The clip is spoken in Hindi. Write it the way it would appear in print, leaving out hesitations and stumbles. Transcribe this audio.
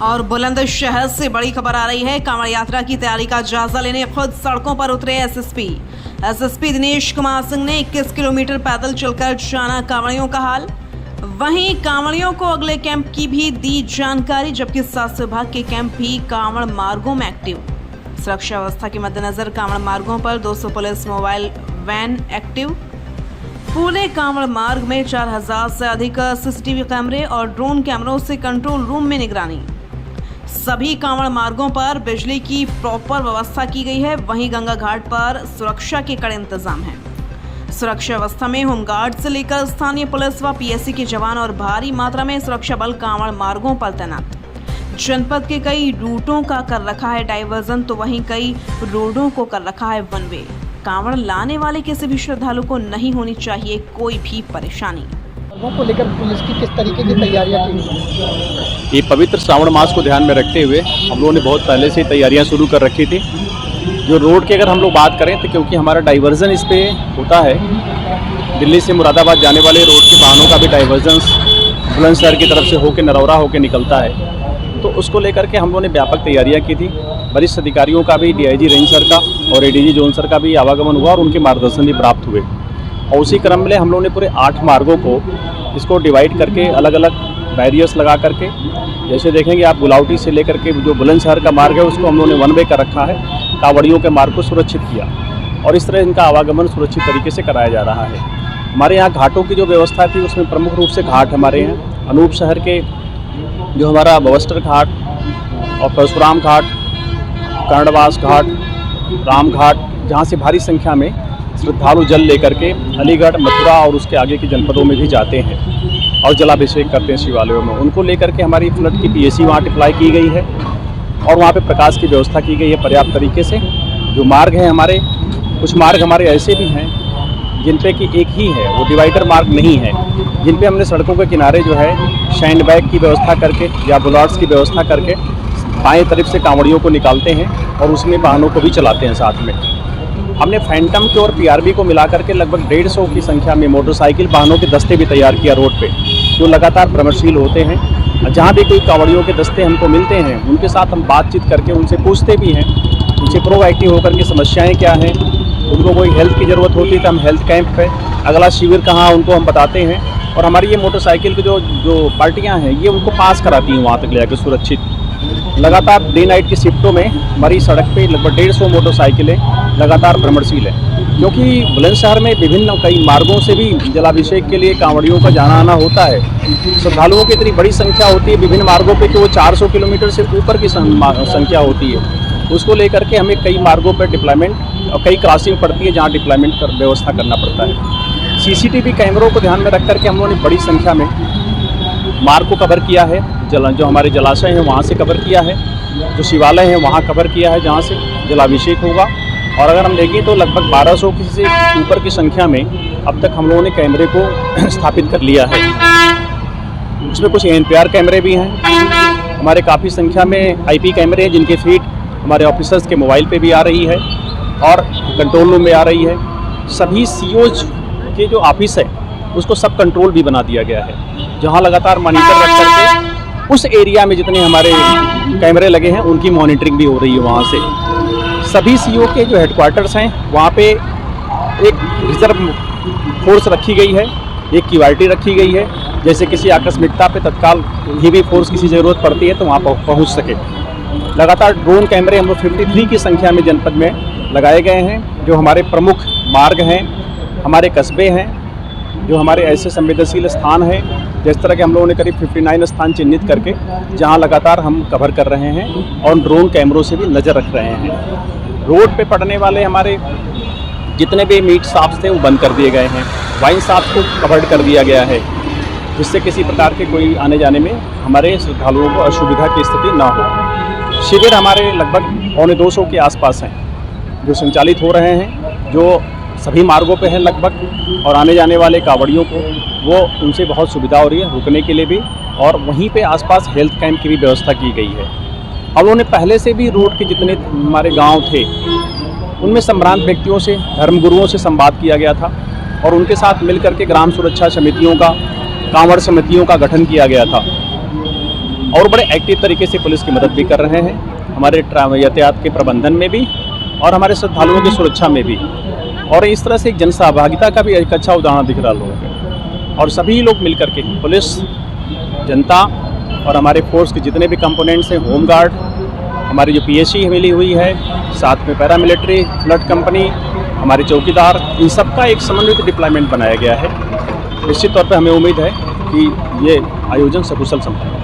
और बुलंदशहर से बड़ी खबर आ रही है। कांवड़ यात्रा की तैयारी का जायजा लेने खुद सड़कों पर उतरे एसएसपी दिनेश कुमार सिंह ने 21 किलोमीटर पैदल चलकर जाना कांवड़ियों का हाल। वहीं कांवड़ियों को अगले कैंप की भी दी जानकारी, जबकि स्वास्थ्य विभाग के कैंप भी कांवड़ मार्गों में एक्टिव। सुरक्षा व्यवस्था के मद्देनजर कांवड़ मार्गों पर 200 पुलिस मोबाइल वैन एक्टिव। पूरे कांवड़ मार्ग में 4000 से अधिक सीसीटीवी कैमरे और ड्रोन कैमरों से कंट्रोल रूम में निगरानी। सभी कांवड़ मार्गों पर बिजली की प्रॉपर व्यवस्था की गई है। वहीं गंगा घाट पर सुरक्षा के कड़े इंतजाम हैं। सुरक्षा व्यवस्था में होमगार्ड से लेकर स्थानीय पुलिस व पीएससी के जवान और भारी मात्रा में सुरक्षा बल कांवड़ मार्गों पर तैनात। जनपद के कई रूटों का कर रखा है डाइवर्जन, तो वहीं कई रोडों को कर रखा है वन वे। कांवड़ लाने वाले किसी भी श्रद्धालु को नहीं होनी चाहिए कोई भी परेशानी। को लेकर पुलिस की किस तरीके की तैयारियां की? ये पवित्र श्रावण मास को ध्यान में रखते हुए हम लोगों ने बहुत पहले से तैयारियां शुरू कर रखी थी। जो रोड की अगर हम लोग बात करें तो क्योंकि हमारा डाइवर्जन इस पे होता है, दिल्ली से मुरादाबाद जाने वाले रोड के वाहनों का भी डाइवर्जन बुलंदशहर की तरफ से होकर नरौरा होकर निकलता है, तो उसको लेकर के हम लोगों ने व्यापक तैयारियाँ की थी। वरिष्ठ अधिकारियों का भी, डीआईजी रेंज सर का और एडीजी जोन सर का भी आवागमन हुआ और उनके मार्गदर्शन भी प्राप्त हुए। और उसी क्रम में हम लोगों ने पूरे 8 मार्गों को इसको डिवाइड करके अलग अलग बैरियर्स लगा करके, जैसे देखेंगे आप गुलावटी से लेकर के जो बुलंदशहर का मार्ग है उसको हम लोगों ने वन वे कर रखा है। कांवड़ियों के मार्ग को सुरक्षित किया और इस तरह इनका आवागमन सुरक्षित तरीके से कराया जा रहा है। हमारे यहाँ घाटों की जो व्यवस्था थी उसमें प्रमुख रूप से घाट हमारे यहाँ अनूप शहर के जो हमारा बवस्टर घाट और परशुराम घाट, कर्णवास घाट, राम घाट, जहाँ से भारी संख्या में श्रद्धालु जल लेकर के अलीगढ़, मथुरा और उसके आगे के जनपदों में भी जाते हैं और जलाभिषेक करते हैं शिवालयों में। उनको लेकर के हमारी फ्लड की पीएसी वहाँ अप्लाई की गई है और वहाँ पे प्रकाश की व्यवस्था की गई है पर्याप्त तरीके से। जो मार्ग हैं हमारे, कुछ मार्ग हमारे ऐसे भी हैं जिन पे कि एक ही है, वो डिवाइडर मार्ग नहीं है, जिन पे हमने सड़कों के किनारे जो है शैंड बैग की व्यवस्था करके या बुलाट्स की व्यवस्था करके बाएं तरफ से कांवड़ियों को निकालते हैं और उसमें वाहनों को भी चलाते हैं। साथ में हमने फैंटम के और पीआरबी को मिला करके लगभग 150 की संख्या में मोटरसाइकिल वाहनों के दस्ते भी तैयार किया रोड पे, जो लगातार भ्रमणशील होते हैं। जहाँ भी कोई कांवड़ियों के दस्ते हमको मिलते हैं उनके साथ हम बातचीत करके उनसे पूछते भी हैं, उनसे प्रोएक्टिव होकर के समस्याएँ क्या हैं, उनको कोई हेल्थ की ज़रूरत होती है तो हम हेल्थ कैंप पे अगला शिविर कहाँ उनको हम बताते हैं। और हमारी ये मोटरसाइकिल की जो पार्टियाँ हैं ये उनको पास कराती हैं वहाँ तक ले जाकर सुरक्षित। लगातार डे नाइट की शिफ्टों में हमारी सड़क पे लगभग 150 मोटरसाइकिलें लगातार भ्रमणशील है, क्योंकि बुलंदशहर में विभिन्न कई मार्गों से भी जलाभिषेक के लिए कांवड़ियों का जाना आना होता है। श्रद्धालुओं की इतनी बड़ी संख्या होती है विभिन्न मार्गों पे कि वो 400 किलोमीटर से ऊपर की संख्या होती है। उसको लेकर के हमें कई मार्गों पर डिप्लॉयमेंट और कई क्रॉसिंग पड़ती है जहाँ डिप्लॉयमेंट कर व्यवस्था करना पड़ता है। सीसीटीवी कैमरों को ध्यान में रख करके हम लोगों ने बड़ी संख्या में मार्ग को कवर किया है। जो हमारे जलाशय हैं वहाँ से कवर किया है, जो शिवालय हैं वहाँ कवर किया है जहाँ से जलाभिषेक होगा। और अगर हम देखें तो लगभग 1200 से ऊपर की संख्या में अब तक हम लोगों ने कैमरे को स्थापित कर लिया है। उसमें कुछ एनपीआर कैमरे भी हैं, हमारे काफ़ी संख्या में आईपी कैमरे हैं जिनके फीड हमारे ऑफिसर्स के मोबाइल पे भी आ रही है और कंट्रोल रूम में आ रही है। सभी सीओज के जो ऑफिस है उसको सब कंट्रोल भी बना दिया गया है, जहां लगातार मॉनिटर रख करके उस एरिया में जितने हमारे कैमरे लगे हैं उनकी मॉनिटरिंग भी हो रही है। वहां से सभी सीओ के जो हेडक्वार्टर्स हैं वहां पे एक रिजर्व फोर्स रखी गई है, एक क्यूआरटी रखी गई है, जैसे किसी आकस्मिकता पे तत्काल हेवी फोर्स किसी ज़रूरत पड़ती है तो वहाँ पहुँच सके। लगातार ड्रोन कैमरे हम लोग 53 की संख्या में जनपद में लगाए गए हैं। जो हमारे प्रमुख मार्ग हैं, हमारे कस्बे हैं, जो हमारे ऐसे संवेदनशील स्थान हैं, जिस तरह के हम लोगों ने करीब 59 स्थान चिन्हित करके जहां लगातार हम कवर कर रहे हैं और ड्रोन कैमरों से भी नज़र रख रहे हैं। रोड पे पड़ने वाले हमारे जितने भी मीट शॉप्स थे वो बंद कर दिए गए हैं, वाइन शॉप्स को कवर्ड कर दिया गया है, जिससे किसी प्रकार के कोई आने जाने में हमारे श्रद्धालुओं को असुविधा की स्थिति ना हो। शिविर हमारे लगभग 250 के आसपास हैं जो संचालित हो रहे हैं, जो सभी मार्गों पे हैं लगभग, और आने जाने वाले कांवड़ियों को वो उनसे बहुत सुविधा हो रही है रुकने के लिए भी। और वहीं पे आसपास हेल्थ कैंप की भी व्यवस्था की गई है। हम लोगों ने पहले से भी रूट के जितने हमारे गांव थे उनमें संभ्रांत व्यक्तियों से, धर्मगुरुओं से संवाद किया गया था और उनके साथ मिलकर के ग्राम सुरक्षा समितियों का, कांवड़ समितियों का गठन किया गया था। और बड़े एक्टिव तरीके से पुलिस की मदद भी कर रहे हैं, हमारे यातायात के प्रबंधन में भी और हमारे श्रद्धालुओं की सुरक्षा में भी। और इस तरह से एक जन सहभागिता का भी एक अच्छा उदाहरण दिख रहा लोगों को। और सभी लोग मिलकर के, पुलिस, जनता और हमारे फोर्स के जितने भी कंपोनेंट्स हैं, होमगार्ड, हमारी जो पीएससी मिली हुई है, साथ में पैरामिलिट्री, फ्लड कंपनी, हमारे चौकीदार, इन सबका एक समन्वित डिप्लॉयमेंट बनाया गया है। निश्चित तौर पर हमें उम्मीद है कि ये आयोजन सकुशल संपन्न होगा।